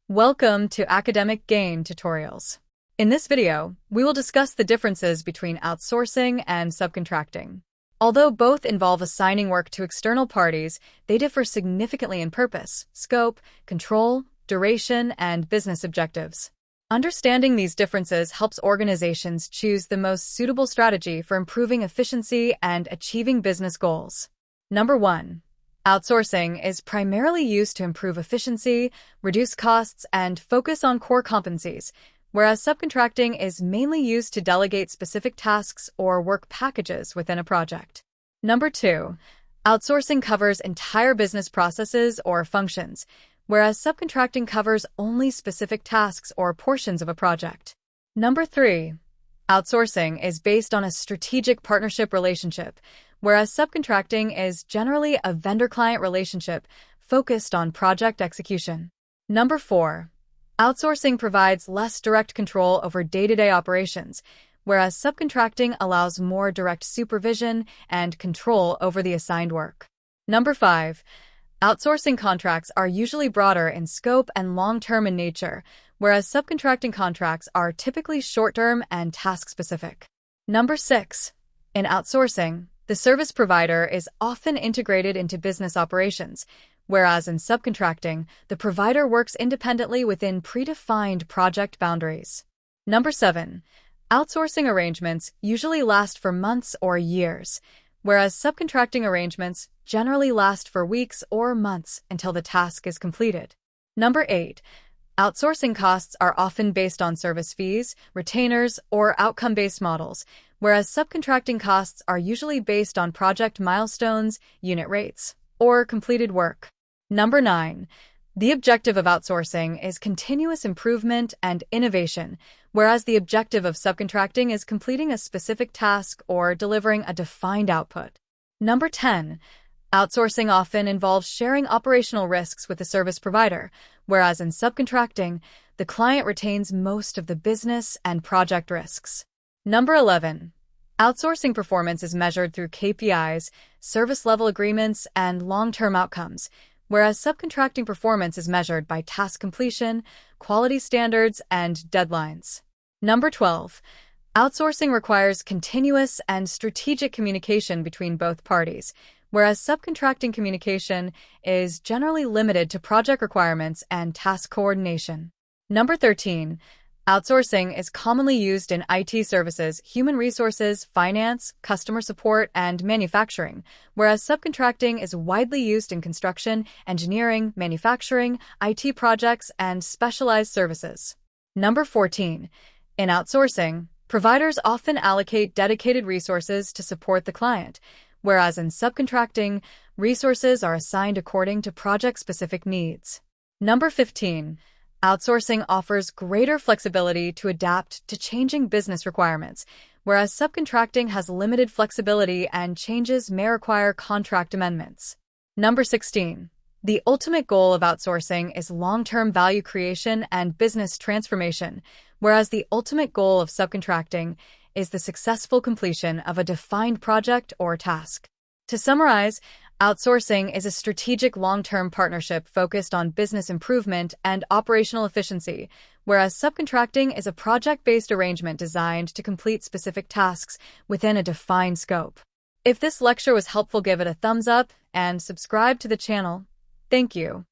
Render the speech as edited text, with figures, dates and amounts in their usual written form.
Welcome to Academic Gain Tutorials. In this video, we will discuss the differences between outsourcing and subcontracting. Although both involve assigning work to external parties, they differ significantly in purpose, scope, control, duration, and business objectives. Understanding these differences helps organizations choose the most suitable strategy for improving efficiency and achieving business goals. Number 1. Outsourcing is primarily used to improve efficiency, reduce costs, and focus on core competencies, whereas subcontracting is mainly used to delegate specific tasks or work packages within a project. Number 2. Outsourcing covers entire business processes or functions, whereas subcontracting covers only specific tasks or portions of a project. Number 3. Outsourcing is based on a strategic partnership relationship, whereas subcontracting is generally a vendor-client relationship focused on project execution. Number 4. Outsourcing provides less direct control over day-to-day operations, whereas subcontracting allows more direct supervision and control over the assigned work. Number 5. Outsourcing contracts are usually broader in scope and long-term in nature, whereas subcontracting contracts are typically short-term and task-specific. Number 6. In outsourcing, the service provider is often integrated into business operations, whereas in subcontracting, the provider works independently within predefined project boundaries. Number 7. Outsourcing arrangements usually last for months or years, whereas subcontracting arrangements generally last for weeks or months until the task is completed. Number 8. Outsourcing costs are often based on service fees, retainers, or outcome-based models, whereas subcontracting costs are usually based on project milestones, unit rates, or completed work. Number 9. The objective of outsourcing is continuous improvement and innovation, whereas the objective of subcontracting is completing a specific task or delivering a defined output. Number 10. Outsourcing often involves sharing operational risks with the service provider, whereas in subcontracting, the client retains most of the business and project risks. Number 11. Outsourcing performance is measured through KPIs, service-level agreements, and long-term outcomes, whereas subcontracting performance is measured by task completion, quality standards, and deadlines. Number 12. Outsourcing requires continuous and strategic communication between both parties, whereas subcontracting communication is generally limited to project requirements and task coordination. Number 13. Outsourcing is commonly used in IT services, human resources, finance, customer support, and manufacturing, whereas subcontracting is widely used in construction, engineering, manufacturing, IT projects, and specialized services. Number 14. In outsourcing, providers often allocate dedicated resources to support the client, whereas in subcontracting, resources are assigned according to project-specific needs. Number 15. Outsourcing offers greater flexibility to adapt to changing business requirements, whereas subcontracting has limited flexibility and changes may require contract amendments. Number 16. The ultimate goal of outsourcing is long-term value creation and business transformation, whereas the ultimate goal of subcontracting is the successful completion of a defined project or task. To summarize, outsourcing is a strategic long-term partnership focused on business improvement and operational efficiency, whereas subcontracting is a project-based arrangement designed to complete specific tasks within a defined scope. If this lecture was helpful, give it a thumbs up and subscribe to the channel. Thank you.